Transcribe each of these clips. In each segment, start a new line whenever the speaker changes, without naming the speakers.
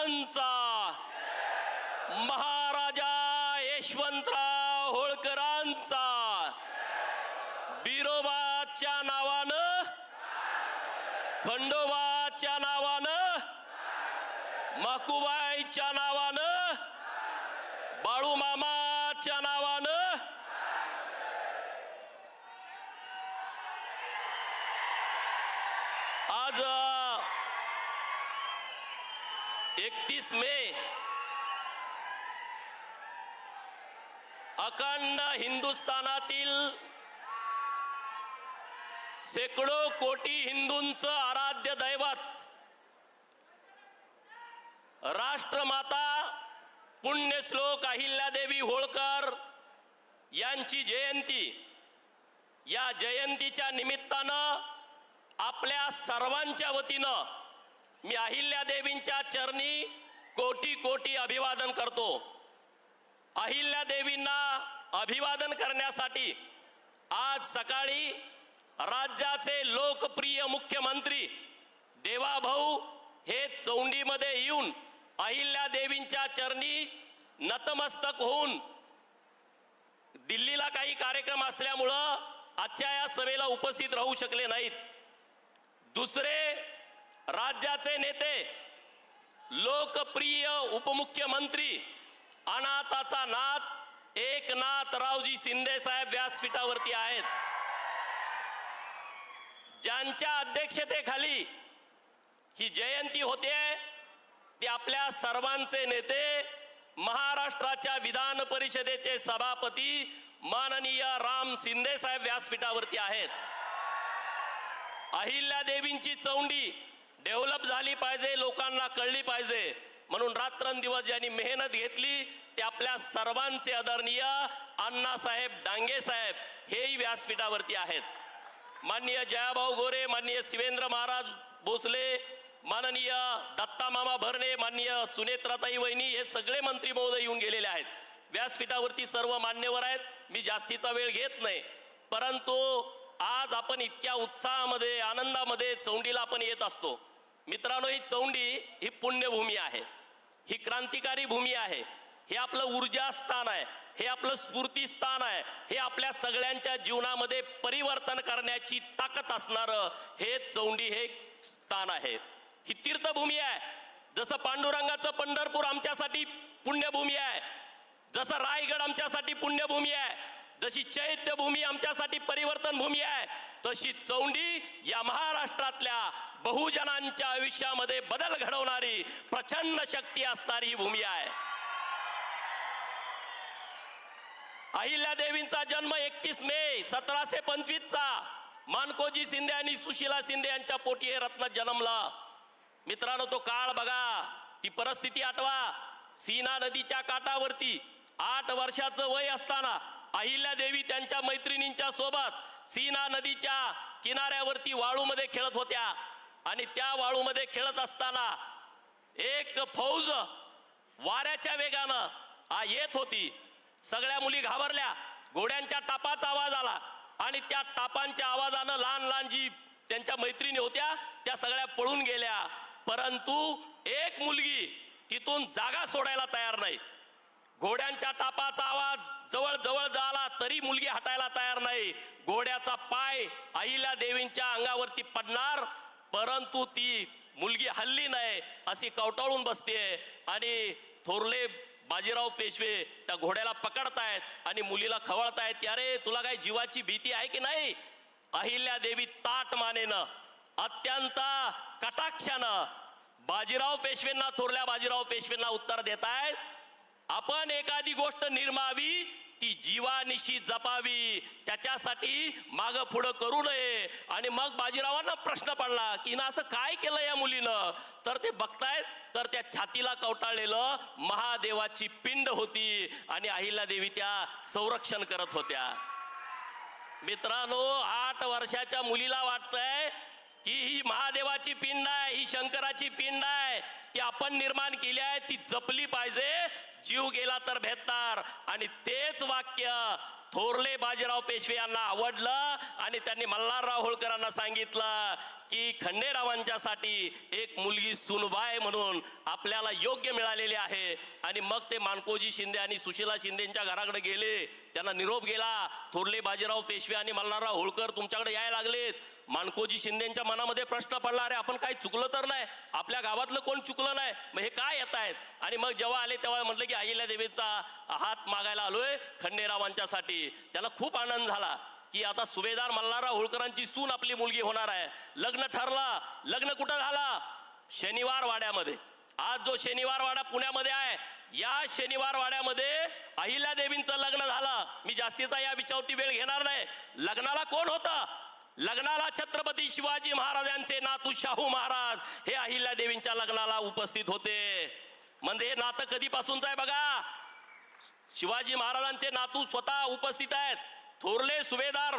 होळकरांचा, महाराजा यशवंतराव होळकरांचा, बिरोबाच्या नावानं, खंडोबाच्या नावानं, माकुबाईच्या नावानं, बाळूमामाच्या नावानं, आज 31 मे अखंड हिंदुस्थानातील शेकडो कोटी हिंदूंचं आराध्य दैवत राष्ट्रमाता पुण्यश्लोक अहिल्यादेवी होळकर यांची जयंती, या जयंतीच्या निमित्तानं आपल्या सर्वांच्या वतीनं मी अहिल्यादेवींच्या चरणी कोटी कोटी अभिवादन करतो। अहिल्यादेवींना अभिवादन करण्यासाठी आज सकाळी राज्याचे लोकप्रिय मुख्यमंत्री देवाभाऊ हे चौंडीमध्ये येऊन अहिल्यादेवींच्या चरणी नतमस्तक होऊन, दिल्लीला काही कार्यक्रम असल्यामुळं आजच्या या सभेला उपस्थित राहू शकले नाहीत। दुसरे राज्याचे नेते, लोकप्रिय उपमुख्यमंत्री, अनाथाचा नाथ एकनाथरावजी शिंदे साहेब व्यासपीठावरती आहेत, ज्यांच्या अध्यक्षतेखाली ही जयंती होते। ते आपल्या सर्वांचे नेते, महाराष्ट्राच्या विधान परिषदेचे सभापती माननीय राम शिंदे साहेब व्यासपीठावरती आहेत। अहिल्यादेवींची चौंडी डेव्हलप झाली पाहिजे, लोकांना कळली पाहिजे, म्हणून रात्रंदिवस ज्यांनी मेहनत घेतली ते आपल्या सर्वांचे आदरणीय अण्णासाहेब डांगे साहेब हेही व्यासपीठावरती आहेत। माननीय जयाभाऊ गोरे, माननीय शिवेंद्र महाराज भोसले, माननीय दत्ता मामा भरणे, माननीय सुनेत्राताई वहिनी हे सगळे मंत्री महोदय येऊन गेलेले आहेत। व्यासपीठावरती सर्व मान्यवर आहेत, मी जास्तीचा वेळ घेत नाही। परंतु आज आपण इतक्या उत्साहामध्ये, आनंदामध्ये चौंडीला आपण येत असतो। मित्रांनो, ही चौंडी ही पुण्यभूमी आहे, ही क्रांतिकारी भूमी आहे, हे आपलं ऊर्जा स्थान आहे, हे आपलं स्फूर्ती स्थान आहे, हे आपल्या सगळ्यांच्या जीवनामध्ये परिवर्तन करण्याची ताकद असणारं हे चौंडी हे स्थान आहे। ही तीर्थभूमी आहे। जसं पांडुरंगाचं पंढरपूर आमच्यासाठी पुण्यभूमी आहे, जसं रायगड आमच्यासाठी पुण्यभूमी आहे, जशी चैत्यभूमी आमच्यासाठी परिवर्तन भूमी आहे, तशी चौंडी या महाराष्ट्रातल्या बहुजनांच्या आयुष्यामध्ये बदल घडवणारी प्रचंड शक्ती असणारी ही भूमी आहे। अहिल्यादेवींचा जन्म 31 मे 1725 चा मानकोजी शिंदे आणि सुशीला शिंदे यांच्या पोटी हे रत्न जन्मला। मित्रांनो, तो काळ बघा, ती परिस्थिती आठवा। सीना नदीच्या काठावरती 8 वर्षाचं वय असताना अहिल्यादेवी त्यांच्या मैत्रिणींच्या सोबत सीना नदीच्या किनाऱ्यावरती वाळूमध्ये खेळत होत्या, आणि त्या वाळूमध्ये खेळत असताना एक फौज वाऱ्याच्या वेगानं येत होती। सगळ्या मुली घाबरल्या, घोड्यांच्या टापाचा आवाज आला, आणि त्या टापांच्या आवाजानं लहान लहान जी त्यांच्या मैत्रिणी होत्या त्या सगळ्या पळून गेल्या। परंतु एक मुलगी तिथून जागा सोडायला तयार नाही। घोड्यांच्या टापाचा आवाज जवळ जवळ झाला तरी मुलगी हटायला तयार नाही। घोड्याचा पाय अहिल्यादेवींच्या अंगावरती पडणार, परंतु ती मुलगी हल्ली नाही, अशी कवटाळून बसते, आणि थोरले बाजीराव पेशवे त्या घोड्याला पकडतायत आणि मुलीला खवळतायत की अरे तुला काही जीवाची भीती आहे की नाही। अहिल्यादेवी ताट मानेनं, अत्यंत कटाक्षानं बाजीराव पेशवेंना, थोरल्या बाजीराव पेशवेंना उत्तर देतायत, आपण एखादी गोष्ट निर्मावी ती जीवानिशी जपावी, त्याच्यासाठी माग पुढं करू नये। आणि मग बाजीरावांना प्रश्न पडला की ना असं काय केलं या मुलीनं, तर ते बघतायत तर त्या छातीला कवटाळलेलं महादेवाची पिंड होती, आणि अहिल्यादेवी त्या संरक्षण करत होत्या। मित्रांनो, 8 वर्षाच्या मुलीला वाटतंय की ही महादेवाची पिंड आहे, ही शंकराची पिंड आहे, ती आपण निर्माण केली आहे, ती जपली पाहिजे, जीव गेला तर भेटणार। आणि तेच वाक्य थोरले बाजीराव पेशवे यांना आवडलं आणि त्यांनी मल्हारराव होळकरांना सांगितलं की खंडेरावांच्यासाठी एक मुलगी सुनबाई म्हणून आपल्याला योग्य मिळालेली आहे. आणि मग ते माणकोजी शिंदे आणि सुशीला शिंदेच्या घराकडे गेले, त्यांना निरोप गेला, थोरले बाजीराव पेशवे आणि मल्हारराव होळकर तुमच्याकडे यायला लागलेत. माणकोजी शिंदेच्या मनामध्ये प्रश्न पडला, अरे आपण काही चुकलं तर नाही, आपल्या गावातलं कोण चुकलं नाही, मग हे काय येत आहेत. आणि मग जेव्हा आले तेव्हा म्हटलं की अहिल्यादेवीचा हात मागायला आलोय खंडेरावांच्यासाठी. त्याला खूप आनंद झाला की आता सुभेदार मल्हारराव होळकरांची सून आपली मुलगी होणार आहे. लग्न ठरलं. लग्न कुठं झालं? शनिवार वाड्यामध्ये. आज जो शनिवार वाडा पुण्यामध्ये आहे, या शनिवार वाड्यामध्ये अहिल्यादेवींचं लग्न झालं. मी जास्तीचा या विषयावरती वेळ घेणार नाही. लग्नाला कोण होतं? लग्नाला छत्रपती शिवाजी महाराजांचे नातू शाहू महाराज हे अहिल्यादेवींच्या लग्नाला उपस्थित होते. म्हणजे हे नातं कधीपासूनच आहे बघा. शिवाजी महाराजांचे नातू स्वतः उपस्थित आहेत. थोरले सुभेदार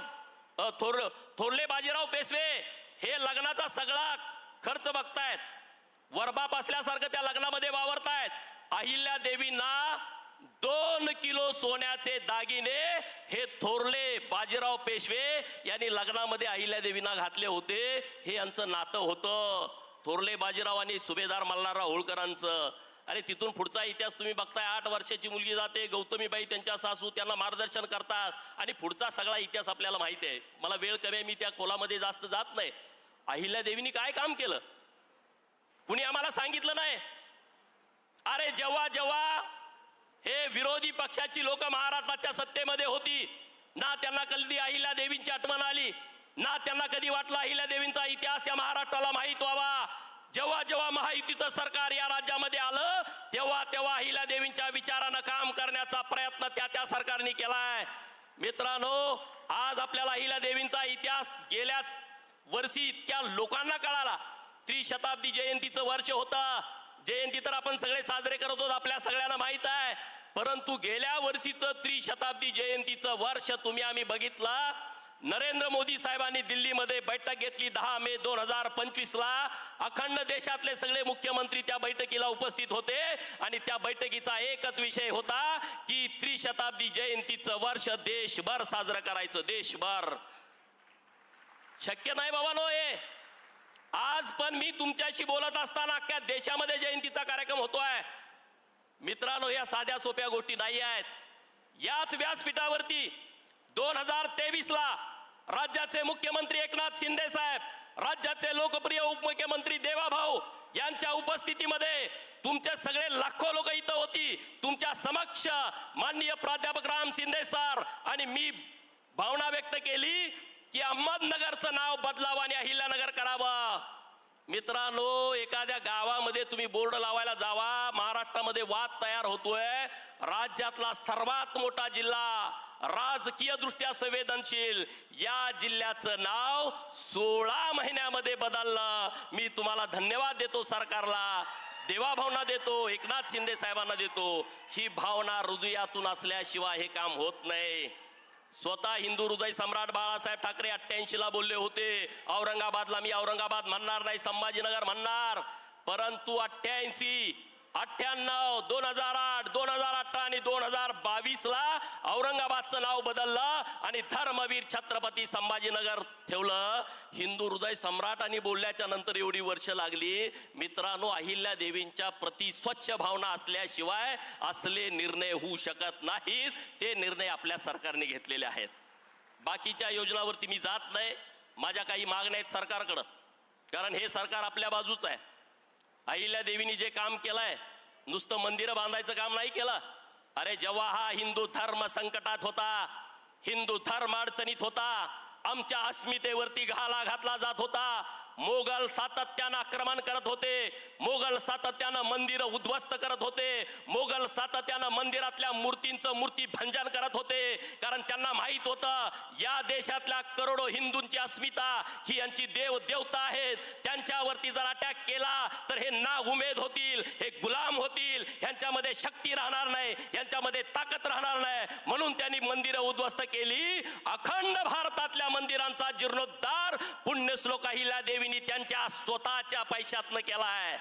थोरले बाजीराव पेशवे हे लग्नाचा सगळा खर्च बघतायत. वरबाप असल्यासारखं त्या लग्नामध्ये वावरतायत. अहिल्यादेवींना 2 किलो सोन्याचे दागिने हे थोरले बाजीराव पेशवे यांनी लग्नामध्ये अहिल्यादेवींना घातले होते. हे यांचं नातं होतं, थोरले बाजीराव आणि सुभेदार मल्हारराव होळकरांचं. आणि तिथून पुढचा इतिहास तुम्ही बघताय. 8 वर्षाची मुलगी जाते, गौतमीबाई त्यांच्या सासू त्यांना मार्गदर्शन करतात आणि पुढचा सगळा इतिहास आपल्याला माहिती आहे. मला वेळ कमी आहे, मी त्या खोलामध्ये जास्त जात नाही. अहिल्यादेवींनी काय काम केलं कुणी आम्हाला सांगितलं नाही. अरे जेव्हा जेव्हा हे विरोधी पक्षाची लोक महाराष्ट्राच्या सत्तेमध्ये होती ना, त्यांना कधी अहिल्यादेवींची आठवण आली ना, त्यांना कधी वाटलं अहिल्यादेवींचा इतिहास या महाराष्ट्राला माहीत व्हावा. जेव्हा जेव्हा महायुतीचं सरकार या राज्यामध्ये आलं तेव्हा तेव्हा अहिल्यादेवींच्या विचारानं काम करण्याचा प्रयत्न त्या सरकारने केलाय. मित्रांनो, आज आपल्याला अहिल्यादेवींचा इतिहास गेल्या वर्षी इतक्या लोकांना कळाला. त्रिशताब्दी जयंतीचं वर्ष होतं. जयंती तर आपण सगळे साजरे करत होतो, आपल्या सगळ्यांना माहित आहे. परंतु गेल्या वर्षीचं त्रिशताब्दी जयंतीचं वर्ष तुम्ही आम्ही बघितलं. नरेंद्र मोदी साहेबांनी दिल्लीमध्ये बैठक घेतली 10 मे 2025 ला. अखंड देशातले सगळे मुख्यमंत्री त्या बैठकीला उपस्थित होते आणि त्या बैठकीचा एकच विषय होता की त्रिशताब्दी जयंतीचं वर्ष देशभर साजरं करायचं. देशभर शक्य नाही बाबांनो हे. आज पण मी तुमच्याशी बोलत असताना अख्ख्या देशामध्ये जयंतीचा कार्यक्रम होतोय. मित्रांनो, या साध्या सोप्या गोष्टी नाही आहेत. याच व्यासपीठावरती 2023 ला राज्याचे मुख्यमंत्री एकनाथ शिंदे साहेब, राज्याचे लोकप्रिय उपमुख्यमंत्री देवाभाऊ यांच्या उपस्थितीमध्ये तुमचे सगळे लाखो लोक इथं होती. तुमच्या समक्ष माननीय प्राध्यापक राम शिंदे सर आणि मी भावना व्यक्त केली की अहमदनगरचं नाव बदलावं आणि अहिल्यानगर करावं. मित्रांनो, एखाद्या गावामध्ये तुम्ही बोर्ड लावायला जावा, महाराष्ट्रामध्ये वाद तयार होतोय. राज्यातला सर्वात मोठा जिल्हा, राजकीय दृष्ट्या संवेदनशील, या जिल्ह्याचं नाव 16 महिन्यामध्ये बदललं. मी तुम्हाला धन्यवाद देतो सरकारला, देवाभावना देतो, एकनाथ शिंदे साहेबांना देतो. ही भावना हृदयातून असल्याशिवाय हे काम होत नाही. स्वतः हिंदू हृदय सम्राट बाळासाहेब ठाकरे 88 ला बोलले होते, औरंगाबादला मी औरंगाबाद म्हणणार नाही, संभाजीनगर म्हणणार. परंतु 88, 98, 2008, 2018 आणि 2022 ला औरंगाबादचं नाव बदललं आणि धर्मवीर छत्रपती संभाजीनगर ठेवलं. हिंदू हृदय सम्राट आणि बोलल्याच्या नंतर एवढी वर्ष लागली. मित्रांनो, अहिल्यादेवींच्या प्रति स्वच्छ भावना असल्याशिवाय असले निर्णय होऊ शकत नाहीत. ते निर्णय आपल्या सरकारने घेतलेले आहेत. बाकीच्या योजनावरती मी जात नाही. माझ्या काही मागण्या आहेत सरकारकडं, कारण हे सरकार आपल्या बाजूच आहे. अहिल्यादेवींनी जे काम केलंय, नुसतं मंदिरं बांधायचं काम नाही केलं. अरे जेव्हा हा हिंदू धर्म संकटात होता, हिंदू धर्म अडचणीत होता, आमच्या अस्मितेवरती घाला घातला जात होता, मोगल सातत्यानं आक्रमण करत होते, मोगल सातत्यानं मंदिरं उद्ध्वस्त करत होते, मोगल सातत्यानं मंदिरातल्या मूर्तींचं मूर्ती भंजन करत होते. कारण त्यांना माहित होतं या देशातल्या करोडो हिंदूंची अस्मिता ही यांची देवता आहेत. त्यांच्यावरती जर अटॅक केला तर हे ना उमेद होतील, हे गुलाम होतील, यांच्यामध्ये शक्ती राहणार नाही, यांच्यामध्ये ताकद राहणार नाही. म्हणून त्यांनी मंदिरं उद्ध्वस्त केली. अखंड भारतातल्या मंदिरांचा जीर्णोद्धार पुण्यश्लोक अहिल्यादेवी त्यांच्या स्वतःच्या पैशातनं केलाय.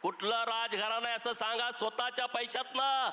कुठलं राजघराणं असं सांगा, स्वतःच्या पैशातनं.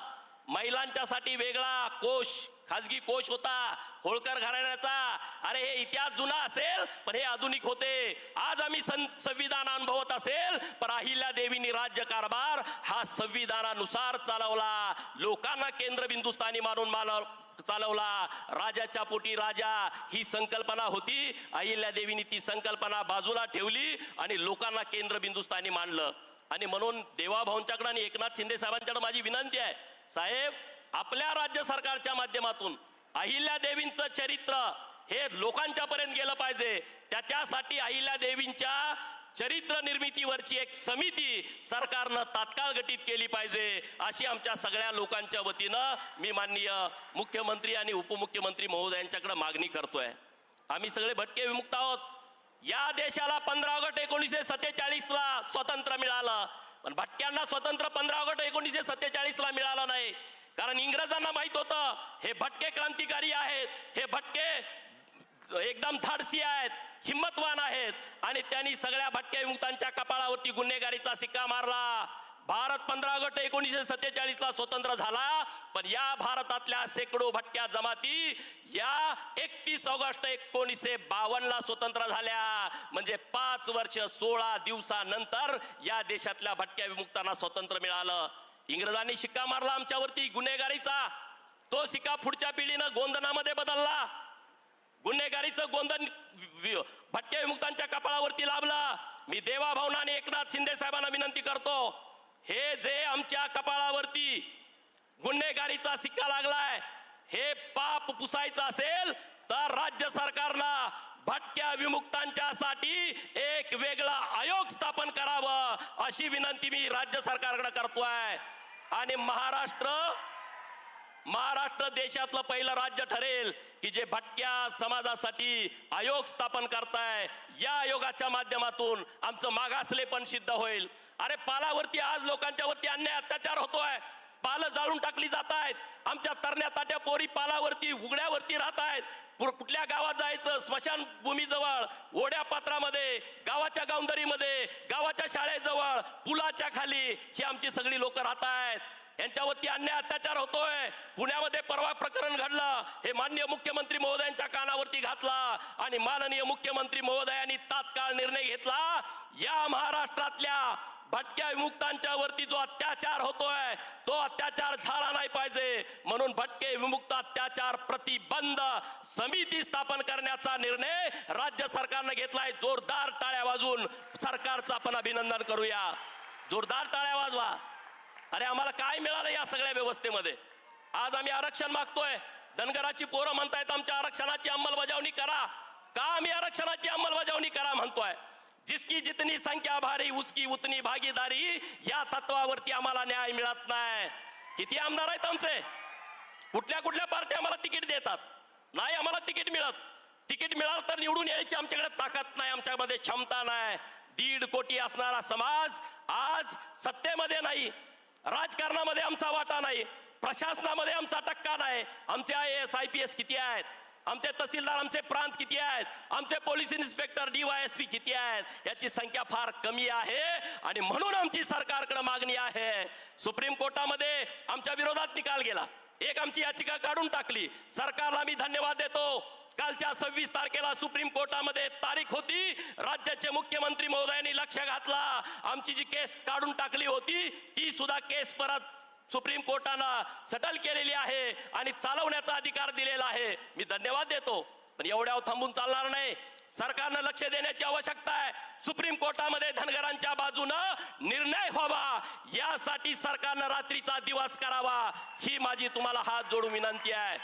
महिलांच्यासाठी वेगळा कोश खाजगी कोश होता होळकर घराण्याचा. अरे हे इतिहास जुना असेल पण हे आधुनिक होते. आज आम्ही संविधान अनुभवत असेल पण अहिल्या देवींनी राज्यकारभार हा संविधानानुसार चालवला. लोकांना केंद्रबिंदुस्थानी मानून चालवला. राजाच्या पोटी राजा ही संकल्पना होती. अहिल्या देवींनी ती संकल्पना बाजूला ठेवली आणि लोकांना केंद्रबिंदुस्थानी मानलं. आणि म्हणून देवाभाऊंच्याकडे आणि एकनाथ शिंदे साहेबांच्याकडे माझी विनंती आहे, साहेब आपल्या राज्य सरकारच्या माध्यमातून अहिल्या देवींचं चरित्र हे लोकांच्या पर्यंत गेलं पाहिजे. त्याच्यासाठी अहिल्या देवींच्या चरित्र निर्मितीवरची एक समिती सरकारनं तात्काळ गठीत केली पाहिजे अशी आमच्या सगळ्या लोकांच्या वतीनं मी माननीय मुख्यमंत्री आणि उपमुख्यमंत्री महोदयांच्याकडे मागणी करतोय. आम्ही सगळे भटके विमुक्त आहोत. या देशाला 15 ऑगस्ट 1947 ला स्वतंत्र मिळालं, पण भटक्यांना स्वतंत्र 15 ऑगस्ट 1947 ला मिळालं नाही. कारण इंग्रजांना माहित होतं हे भटके क्रांतिकारी आहेत, हे भटके एकदम धाडसी आहेत, हिम्मतवान आहेत आणि त्यांनी सगळ्या भटक्या विमुक्तांच्या कपाळावरती गुन्हेगारीचा सिक्का मारला. भारत 15 ऑगस्ट 1947 ला स्वतंत्र झाला, पण या भारतातल्या शेकडो भटक्या जमाती या 31 ऑगस्ट 1952 ला स्वतंत्र झाल्या. म्हणजे 5 वर्ष 16 दिवसानंतर या देशातल्या भटक्या विमुक्तांना स्वातंत्र्य मिळालं. इंग्रजांनी शिक्का मारला आमच्यावरती गुन्हेगारीचा. तो शिक्का पुढच्या पिढीनं गोंधनामध्ये बदलला. गुन्हेगारीचं गोंधन भटक्या विमुक्तांच्या कपाळावरती लाभलं. मी देवाभाऊंना आणि एकनाथ शिंदे साहेबांना विनंती करतो, हे जे आमच्या कपाळावरती गुन्हेगारीचा सिक्का लागलाय हे पाप पुसायचं असेल तर राज्य सरकारनं भटक्या विमुक्तांच्यासाठी एक वेगळा आयोग स्थापन करावं अशी विनंती मी राज्य सरकारकडे करतोय. आणि महाराष्ट्र देशातलं पहिलं राज्य ठरेल की जे भटक्या समाजासाठी आयोग स्थापन करताय. या आयोगाच्या माध्यमातून आमचं मागासलेपण सिद्ध होईल. अरे पालावरती आज लोकांच्या वरती अन्याय अत्याचार होतोय. पालं जाळून टाकली जात आहेत. आमच्या तरण्या ताट्या पोरी पालावरती उघड्यावरती राहत आहेत. कुठल्या गावात जायचं, स्मशानभूमीजवळ, ओढ्या पात्रामध्ये, गावाच्या गावंदरीमध्ये, गावाच्या शाळेजवळ, पुलाच्या खाली ही आमची सगळी लोक राहत आहेत. यांच्यावरती अन्याय अत्याचार होतोय. पुण्यामध्ये परवा प्रकरण घडलं, हे माननीय मुख्यमंत्री महोदयांच्या कानावरती घातला आणि माननीय मुख्यमंत्री महोदयांनी तात्काळ निर्णय घेतला. या महाराष्ट्रातल्या भटक्या विमुक्तांच्या वरती जो अत्याचार होतोय तो अत्याचार झाला नाही पाहिजे म्हणून भटके विमुक्त अत्याचार प्रतिबंध समिती स्थापन करण्याचा निर्णय राज्य सरकारने घेतलाय. जोरदार टाळ्या वाजवून सरकारचं आपण अभिनंदन करूया. जोरदार टाळ्या वाजवा. अरे आम्हाला काय मिळालं या सगळ्या व्यवस्थेमध्ये? आज आम्ही आरक्षण मागतोय. धनगराची पोरं म्हणतायत आमच्या आरक्षणाची अंमलबजावणी करा. का आम्ही आरक्षणाची अंमलबजावणी करा म्हणतोय? जिसकी जितनी संख्या भारी उसकी उतनी भागीदारी या तत्वावरती आम्हाला न्याय मिळत नाही. किती आमदार आहेत आमचे? कुठल्या कुठल्या पार्टी आम्हाला तिकीट देतात? नाही आम्हाला तिकीट मिळत. तिकीट मिळालं तर निवडून यायची आमच्याकडे ताकद नाही, आमच्यामध्ये क्षमता नाही. 1.5 कोटी असणारा समाज आज सत्तेमध्ये नाही, राजकारणामध्ये आमचा वाटा नाही, प्रशासनामध्ये आमचा टक्का नाही. आमचे IAS IPS किती आहेत? आमचे तहसीलदार, आमचे प्रांत किती आहेत? आमचे पोलीस इन्स्पेक्टर DYSP किती आहेत? याची संख्या फार कमी आहे आणि म्हणून आमची सरकारकडे मागणी आहे. सुप्रीम कोर्टामध्ये आमच्या विरोधात निकाल गेला. एक आमची याचिका काढून टाकली. सरकारला मी धन्यवाद देतो. कालच्या 26 तारखेला सुप्रीम कोर्टामध्ये तारीख होती. राज्याचे मुख्यमंत्री महोदयांनी लक्ष घातला. आमची जी केस काढून टाकली होती ती सुद्धा केस परत सुप्रीम कोर्टानं सेटल केलेली आहे आणि चालवण्याचा अधिकार दिलेला आहे. मी धन्यवाद देतो. पण एवढ्यावर थांबून चालणार नाही. सरकारनं लक्ष देण्याची आवश्यकता आहे. सुप्रीम कोर्टामध्ये धनगरांच्या बाजूनं निर्णय व्हावा यासाठी सरकारनं रात्रीचा दिवस करावा. ही माझी तुम्हाला हात जोडून विनंती आहे.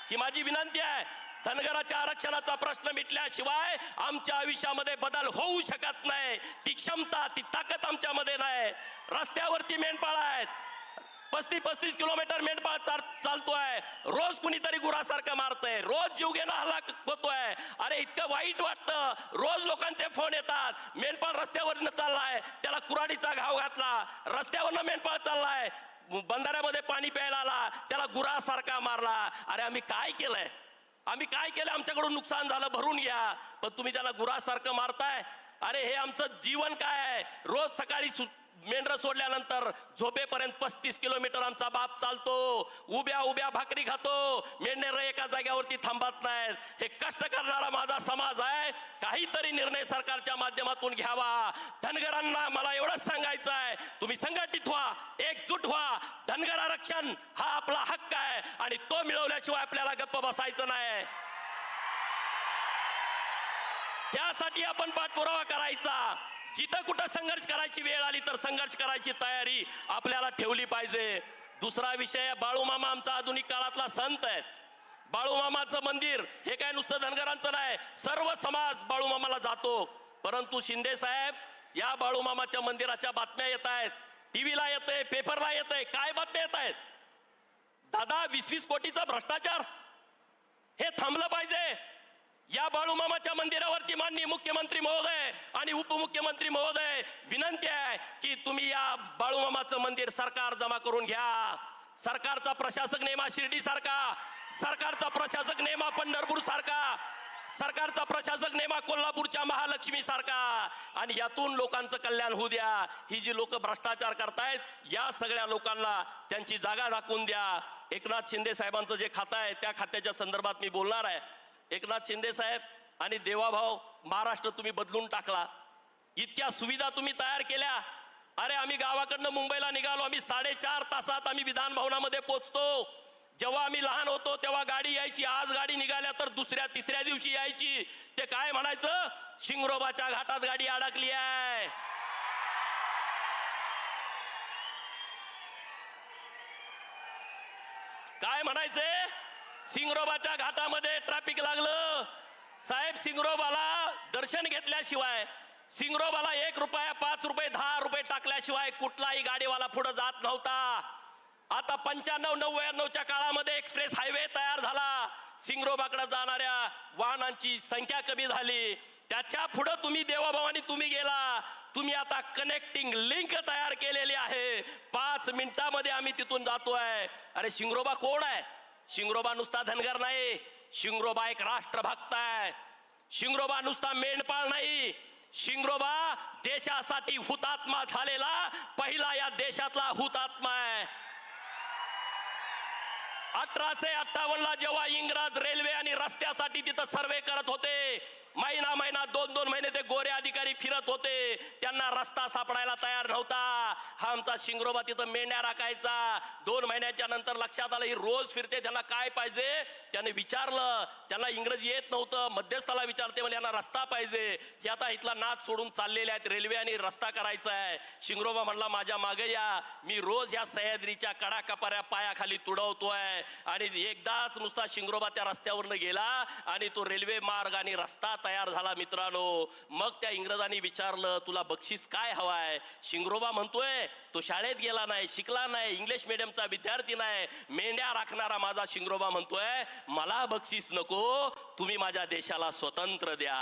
ही माझी विनंती आहे. धनगराच्या आरक्षणाचा प्रश्न मिटल्याशिवाय आमच्या आयुष्यामध्ये बदल होऊ शकत नाही. ती क्षमता, ती ताकद आमच्यामध्ये नाही. रस्त्यावरती मेंढपाळ आहेत. 35 किलोमीटर मेंढपाळ चालतोय. रोज कुणीतरी गुरासारखं मारतंय. रोज जीव घेणं हल्ला होतोय. अरे इतकं वाईट वाटतं. रोज लोकांचे फोन येतात. मेंढपाळ रस्त्यावरनं चाललाय, त्याला कुऱ्हाडीचा घाव घातला. रस्त्यावरनं मेंढपाळ चाललाय, बंधाऱ्यामध्ये पाणी प्यायला आला, त्याला गुरासारखा मारला. अरे आम्ही काय केलंय? आम्ही काय केलं? आमच्याकडून नुकसान झालं, भरून घ्या. पण तुम्ही त्याला गुरासारखं मारताय. अरे हे आमचं जीवन काय आहे? रोज सकाळी मेंढर सोडल्यानंतर झोपेपर्यंत 35 किलोमीटर आमचा बाप चालतो, उभ्या उभ्या भाकरी खातो, मेंढर एका जाग्यावरती थांबत नाहीत. हे कष्ट करणारा माझा समाज आहे. काहीतरी निर्णय सरकारच्या माध्यमातून घ्यावा. धनगरांना मला एवढंच सांगायचं आहे, तुम्ही संघटित व्हा, एकजूट व्हा. धनगर आरक्षण हा आपला हक्क आहे आणि तो मिळवल्याशिवाय आपल्याला गप्प बसायचं नाही. त्यासाठी आपण पाठपुरावा करायचा. जिथं कुठं संघर्ष करायची वेळ आली तर संघर्ष करायची तयारी आपल्याला ठेवली पाहिजे. दुसरा विषय, बाळूमामा आमचा आधुनिक काळातला संत आहे. बाळूमामाचं मंदिर हे काय नुसतं धनगरांचं नाही, सर्व समाज बाळूमामाला जातो. परंतु शिंदे साहेब, या बाळूमामाच्या मंदिराच्या बातम्या येत आहेत, टीव्हीला येते, पेपरला येते. काय बातम्या येत आहेत? दादा, 20-20 कोटीचा भ्रष्टाचार, हे थांबलं पाहिजे. या बाळूमामाच्या मंदिरावरती माननीय मुख्यमंत्री महोदय आणि उपमुख्यमंत्री महोदय, विनंती आहे की तुम्ही या बाळूमामाचं मंदिर सरकार जमा करून घ्या. सरकारचा प्रशासक नेमा शिर्डी सारखा, सरकारचा प्रशासक नेमा पंढरपूर सारखा, सरकारचा प्रशासक नेमा कोल्हापूरच्या महालक्ष्मी सारखा, आणि यातून लोकांचं कल्याण होऊ द्या. ही जी लोक भ्रष्टाचार करतायत, या सगळ्या लोकांना त्यांची जागा दाखवून द्या. एकनाथ शिंदे साहेबांचं जे खातं आहे त्या खात्याच्या संदर्भात मी बोलणार आहे. एकनाथ शिंदे साहेब आणि देवाभाऊ, महाराष्ट्र तुम्ही बदलून टाकला. इतक्या सुविधा तुम्ही तयार केल्या. अरे, आम्ही गावाकडनं मुंबईला निघालो, आम्ही 4.5 तासात आम्ही विधान भवनामध्ये पोहोचतो. जेव्हा आम्ही लहान होतो तेव्हा गाडी यायची, आज गाडी निघाल्या तर दुसऱ्या तिसऱ्या दिवशी यायची. ते काय म्हणायचं, शिंगरोबाच्या घाटात गाडी अडकली आहे. काय म्हणायचे, सिंगरोबाच्या घाटामध्ये ट्रॅफिक लागलं. साहेब, सिंगरोबाला दर्शन घेतल्याशिवाय, सिंगरोबाला 1 रुपया, 5 रुपये, 10 रुपये टाकल्याशिवाय कुठलाही गाडीवाला पुढे जात नव्हता. आता 95-99च्या काळामध्ये एक्सप्रेस हायवे तयार झाला. सिंगरोबाकडे जाणाऱ्या वाहनांची संख्या कमी झाली. त्याच्या पुढे तुम्ही देवाभावानी तुम्ही गेला. तुम्ही आता कनेक्टिंग लिंक तयार केलेली आहे. 5 मिनिटामध्ये आम्ही तिथून जातोय. अरे, सिंगरोबा कोण आहे? शिंगरोबा नुसता धनगर नाही, शिंगरोबा एक राष्ट्रभक्त आहे. शिंगरोबा नुसता मेंढपाळ नाही, शिंगरोबा देशासाठी हुतात्मा झालेला पहिला या देशातला हुतात्मा आहे. 1858ला जेव्हा इंग्रज रेल्वे आणि रस्त्यासाठी तिथं सर्वे करत होते, महिना 2 महिने ते गोरे अधिकारी फिरत होते, त्यांना रस्ता सापडायला तयार नव्हता. हा आमचा शिंगरोबा तिथं मेंढ्या राखायचा. 2 महिन्याच्या नंतर लक्षात आलं ही रोज फिरते, त्यांना काय पाहिजे. त्याने विचारलं, त्यांना इंग्रजी येत नव्हतं, मध्यस्थाला विचारते, म्हणजे यांना रस्ता पाहिजे. हे आता इथला नाद सोडून चाललेले आहेत, रेल्वे आणि रस्ता करायचा आहे. शिंगरोबा म्हणला, माझ्या मागे या, मी रोज या सह्याद्रीच्या कडाकपाऱ्या पायाखाली तुडवतोय. आणि एकदाच नुसता शिंगरोबा त्या रस्त्यावरनं गेला आणि तो रेल्वे मार्ग आणि रस्ता तयार झाला. मित्रांनो, मग त्या इंग्रजांनी विचारलं, तुला बक्षीस काय हवाय? शिंगरोबा म्हणतोय, तो शाळेत गेला नाही, शिकला नाही, इंग्लिश मीडियमचा विद्यार्थी नाही, मेंढ्या राखणारा माझा शिंगरोबा म्हणतोय, मला बक्षीस नको, तुम्ही माझ्या देशाला स्वतंत्र द्या.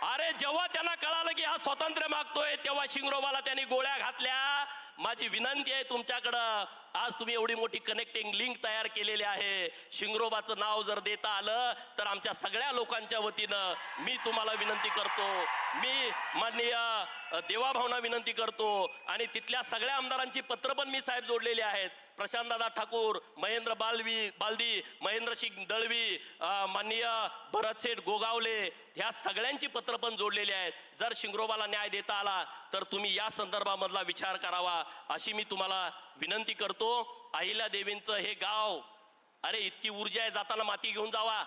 अरे, जेव्हा त्यांना कळालं की हा स्वातंत्र्य मागतोय, तेव्हा शिंगरोबाला त्यांनी गोळ्या घातल्या. माझी विनंती आहे तुमच्याकडं, आज तुम्ही एवढी मोठी कनेक्टिंग लिंक तयार केलेली आहे, शिंगरोबाचं नाव जर देता आलं तर आमच्या सगळ्या लोकांच्या वतीनं मी तुम्हाला विनंती करतो, मी माननीय देवाभावना विनंती करतो. आणि तिथल्या सगळ्या आमदारांची पत्र पण मी साहेब जोडलेली आहेत. प्रशांतदादा ठाकूर, महेंद्र बालदी, महेंद्रसिंग दळवी, माननीय भरतशेठ गोगावले, ह्या सगळ्यांची पत्र पण जोडलेली आहेत. जर शिंगरोबाला न्याय देता आला तर तुम्ही या संदर्भामधला विचार करावा, अशी मी तुम्हाला विनंती करतो. अहिल्या देवींचं हे गाव, अरे इतकी ऊर्जा आहे, जाताना माती घेऊन जावा.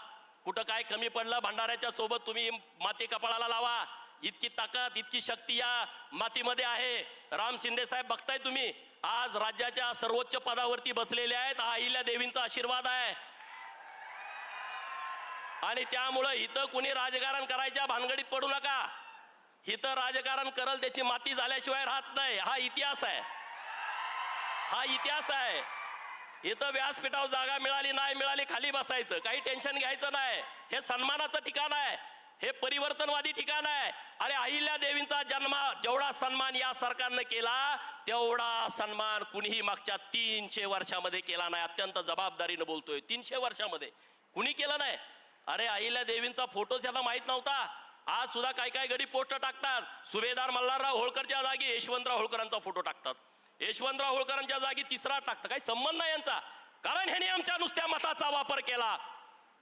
कुठं काय कमी पडलं, भंडाऱ्याच्या सोबत तुम्ही माती कपाळाला लावा. इतकी ताकद, इतकी शक्ती या मातीमध्ये आहे. राम शिंदे साहेब, बघताय तुम्ही, आज राज्याच्या सर्वोच्च पदावरती बसलेले आहेत. हा अहिल्या देवींचा आशीर्वाद आहे. आणि त्यामुळं इथं कुणी राजकारण करायच्या भानगडीत पडू नका. इथं राजकारण करल त्याची माती झाल्याशिवाय राहत नाही. हा इतिहास आहे, हा इतिहास आहे. इथं व्यासपीठावर जागा मिळाली नाही मिळाली, खाली बसायचं, काही टेन्शन घ्यायचं नाही. हे सन्मानाचं ठिकाण आहे, हे परिवर्तनवादी ठिकाण आहे. अरे, अहिल्या देवींचा जन्म जेवढा सन्मान या सरकारनं केला, तेवढा सन्मान कुणीही मागच्या 300 वर्षामध्ये केला नाही. अत्यंत जबाबदारीनं बोलतोय, 300 वर्षामध्ये कुणी केलं नाही. अरे, अहिल्या देवींचा फोटो त्याला माहित नव्हता. आज सुद्धा काही गडी पोस्ट टाकतात, सुभेदार मल्हारराव होळकरच्या जागी यशवंतराव होळकरांचा फोटो टाकतात, यशवंतराव होळकरांच्या जागी तिसरा टाकतात. काही संबंध नाही यांचा, कारण ह्याने आमच्या नुसत्या मताचा वापर केला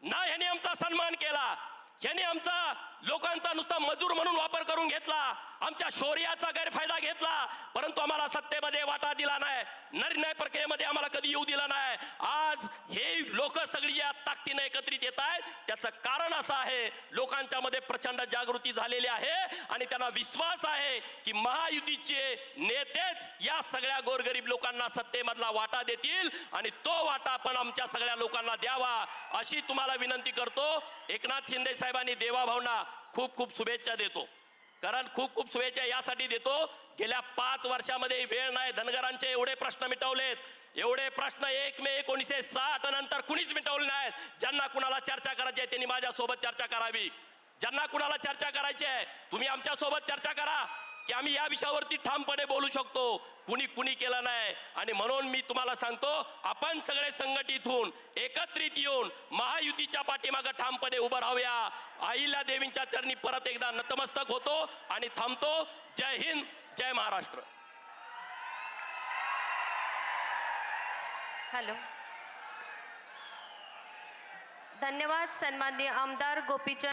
ना, ह्याने आमचा सन्मान केला, ह्याने आमचा लोकांचा नुसता मजूर म्हणून वापर करून घेतला, आमच्या शौर्याचा गैरफायदा घेतला, परंतु आम्हाला सत्तेमध्ये वाटा दिला नाही, निर्णय प्रक्रियेमध्ये आम्हाला कधी येऊ दिला नाही. आज हे लोक सगळी ज्या ताकदीने एकत्रित येत आहेत त्याचं कारण असं आहे, लोकांच्या मध्ये प्रचंड जागृती झालेली आहे आणि त्यांना विश्वास आहे की महायुतीचे नेतेच या सगळ्या गोरगरीब लोकांना सत्तेमधला वाटा देतील आणि तो वाटा आपण आमच्या सगळ्या लोकांना द्यावा अशी तुम्हाला विनंती करतो. एकनाथ शिंदे साहेबांनी देवाभाऊंना खूप खूप शुभेच्छा देतो, कारण खूप शुभेच्छा यासाठी देतो, गेल्या 5 वर्षामध्ये वेळ नाही, धनगरांचे एवढे प्रश्न मिटवलेत, एवढे प्रश्न 1 मे 1960 नंतर कुणीच मिटवले नाहीत. ज्यांना कुणाला चर्चा करायची आहे त्यांनी माझ्या सोबत चर्चा करावी, ज्यांना कुणाला चर्चा करायची आहे तुम्ही आमच्या सोबत चर्चा करा की आम्ही या विषयावरती ठामपणे बोलू शकतो. कुणी केलं नाही आणि म्हणून मी तुम्हाला सांगतो, आपण सगळे संघटित होऊन एकत्रित येऊन महायुतीच्या पाठीमागे ठामपणे उभं राहूया. अहिल्या देवींच्या चरणी परत एकदा नतमस्तक होतो आणि थांबतो. जय हिंद, जय महाराष्ट्र.
हॅलो, धन्यवाद सन्माननीय आमदार गोपीचंद